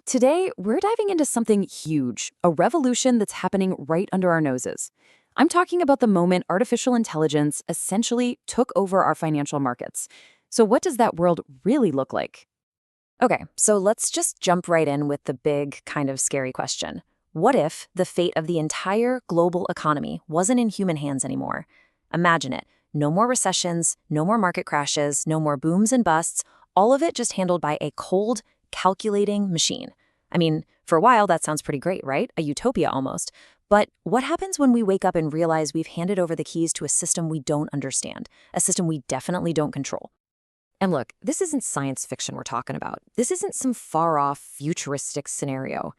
Today, we're diving into something huge, a revolution that's happening right under our noses. I'm talking about the moment artificial intelligence essentially took over our financial markets. So, what does that world really look like? Okay, so let's just jump right in with the big, kind of scary question. What if the fate of the entire global economy wasn't in human hands anymore? Imagine it. No more recessions, no more market crashes, no more booms and busts, all of it just handled by a cold, calculating machine. I mean, for a while, that sounds pretty great, right? A utopia almost. But what happens when we wake up and realize we've handed over the keys to a system we don't understand, a system we definitely don't control? And look, this isn't science fiction we're talking about. This isn't some far-off, futuristic scenario.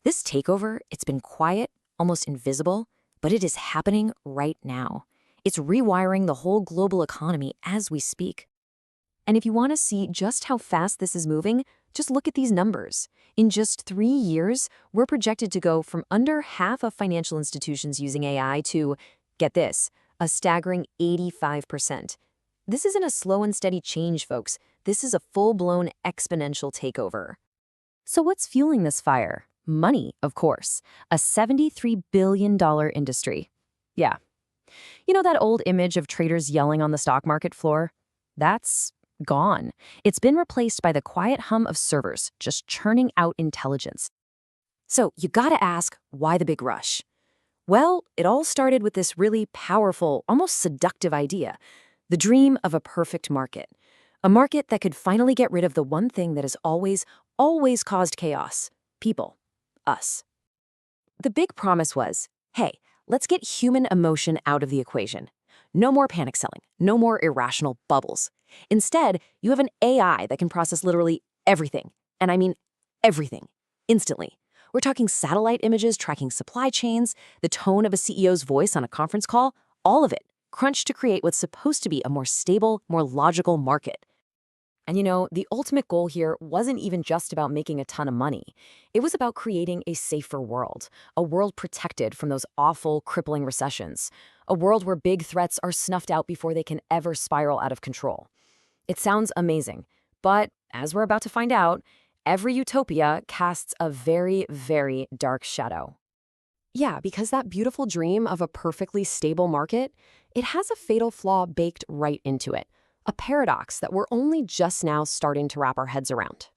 This takeover, it's been quiet, almost invisible, but it is happening right now. It's rewiring the whole global economy as we speak. And if you want to see just how fast this is moving, just look at these numbers. In just 3 years, we're projected to go from under half of financial institutions using AI to, get this, a staggering 85%. This isn't a slow and steady change, folks. This is a full-blown exponential takeover. So what's fueling this fire? Money, of course. A $73 billion industry. Yeah. You know that old image of traders yelling on the stock market floor? That's gone. It's been replaced by the quiet hum of servers just churning out intelligence. So you gotta ask, why the big rush? Well, it all started with this really powerful, almost seductive idea. The dream of a perfect market. A market that could finally get rid of the one thing that has always caused chaos. People. Us. The big promise was, hey, let's get human emotion out of the equation. No more panic selling, no more irrational bubbles. Instead, you have an AI that can process literally everything, and I mean everything, instantly. We're talking satellite images tracking supply chains, the tone of a CEO's voice on a conference call, all of it, crunched to create what's supposed to be a more stable, more logical market. And you know, the ultimate goal here wasn't even just about making a ton of money. It was about creating a safer world, a world protected from those awful, crippling recessions, a world where big threats are snuffed out before they can ever spiral out of control. It sounds amazing, but as we're about to find out, every utopia casts a very, very dark shadow. Yeah, because that beautiful dream of a perfectly stable market, it has a fatal flaw baked right into it. A paradox that we're only just now starting to wrap our heads around.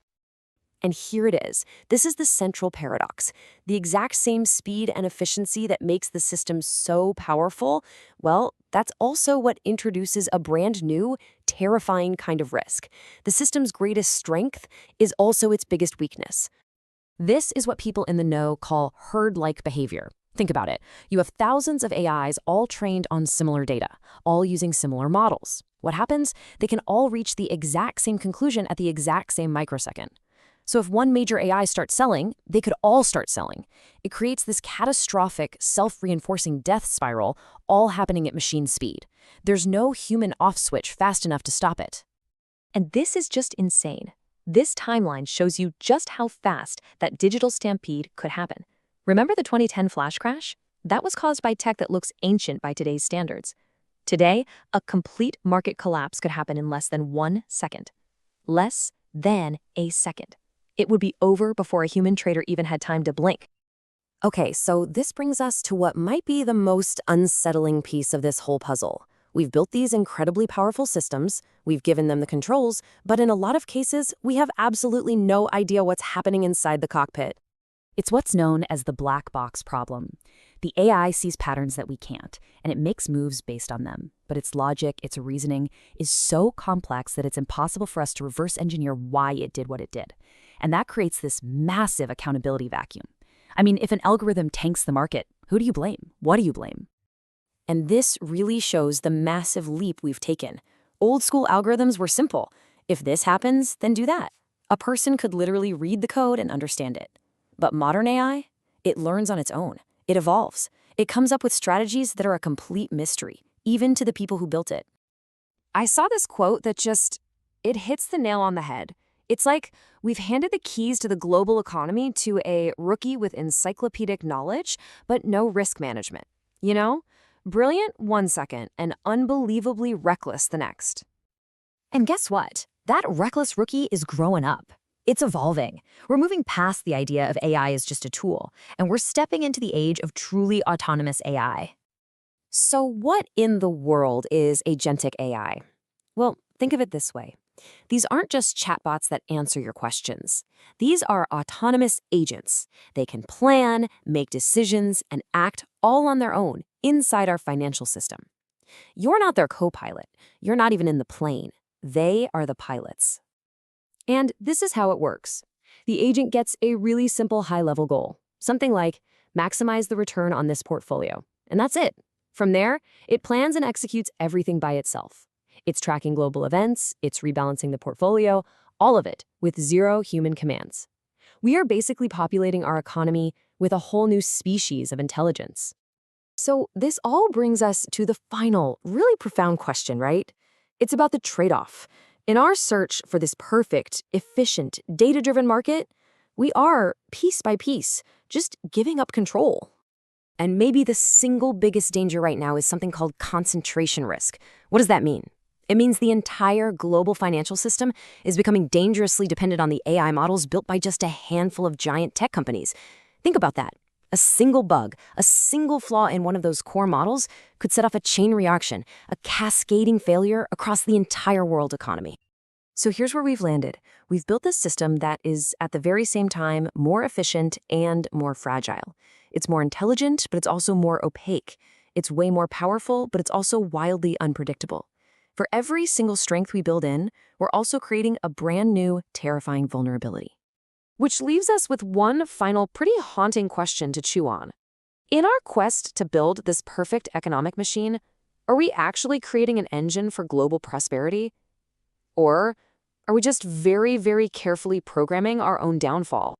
And here it is. This is the central paradox. The exact same speed and efficiency that makes the system so powerful, well, that's also what introduces a brand new, terrifying kind of risk. The system's greatest strength is also its biggest weakness. This is what people in the know call herd-like behavior. Think about it. You have thousands of AIs all trained on similar data, all using similar models. What happens? They can all reach the exact same conclusion at the exact same microsecond. So if one major AI starts selling, they could all start selling. It creates this catastrophic, self-reinforcing death spiral, all happening at machine speed. There's no human off switch fast enough to stop it. And this is just insane. This timeline shows you just how fast that digital stampede could happen. Remember the 2010 flash crash? That was caused by tech that looks ancient by today's standards. Today, a complete market collapse could happen in less than 1 second. Less than a second. It would be over before a human trader even had time to blink. Okay, so this brings us to what might be the most unsettling piece of this whole puzzle. We've built these incredibly powerful systems, we've given them the controls, but in a lot of cases, we have absolutely no idea what's happening inside the cockpit. It's what's known as the black box problem. The AI sees patterns that we can't, and it makes moves based on them. But its logic, its reasoning, is so complex that it's impossible for us to reverse engineer why it did what it did. And that creates this massive accountability vacuum. I mean, if an algorithm tanks the market, who do you blame? What do you blame? And this really shows the massive leap we've taken. Old school algorithms were simple. If this happens, then do that. A person could literally read the code and understand it. But modern AI, it learns on its own. It evolves. It comes up with strategies that are a complete mystery, even to the people who built it. I saw this quote that it hits the nail on the head. It's like we've handed the keys to the global economy to a rookie with encyclopedic knowledge, but no risk management. You know? Brilliant 1 second and unbelievably reckless the next. And guess what? That reckless rookie is growing up. It's evolving. We're moving past the idea of AI as just a tool, and we're stepping into the age of truly autonomous AI. So what in the world is agentic AI? Well, think of it this way. These aren't just chatbots that answer your questions. These are autonomous agents. They can plan, make decisions, and act all on their own inside our financial system. You're not their co-pilot. You're not even in the plane. They are the pilots. And this is how it works. The agent gets a really simple high-level goal, something like maximize the return on this portfolio. And that's it. From there, it plans and executes everything by itself. It's tracking global events, it's rebalancing the portfolio, all of it with zero human commands. We are basically populating our economy with a whole new species of intelligence. So this all brings us to the final, really profound question, right? It's about the trade-off. In our search for this perfect, efficient, data-driven market, we are, piece by piece, just giving up control. And maybe the single biggest danger right now is something called concentration risk. What does that mean? It means the entire global financial system is becoming dangerously dependent on the AI models built by just a handful of giant tech companies. Think about that. A single bug, a single flaw in one of those core models could set off a chain reaction, a cascading failure across the entire world economy. So here's where we've landed. We've built this system that is, at the very same time, more efficient and more fragile. It's more intelligent, but it's also more opaque. It's way more powerful, but it's also wildly unpredictable. For every single strength we build in, we're also creating a brand new, terrifying vulnerability. Which leaves us with one final, pretty haunting question to chew on. In our quest to build this perfect economic machine, are we actually creating an engine for global prosperity? Or are we just very, very carefully programming our own downfall?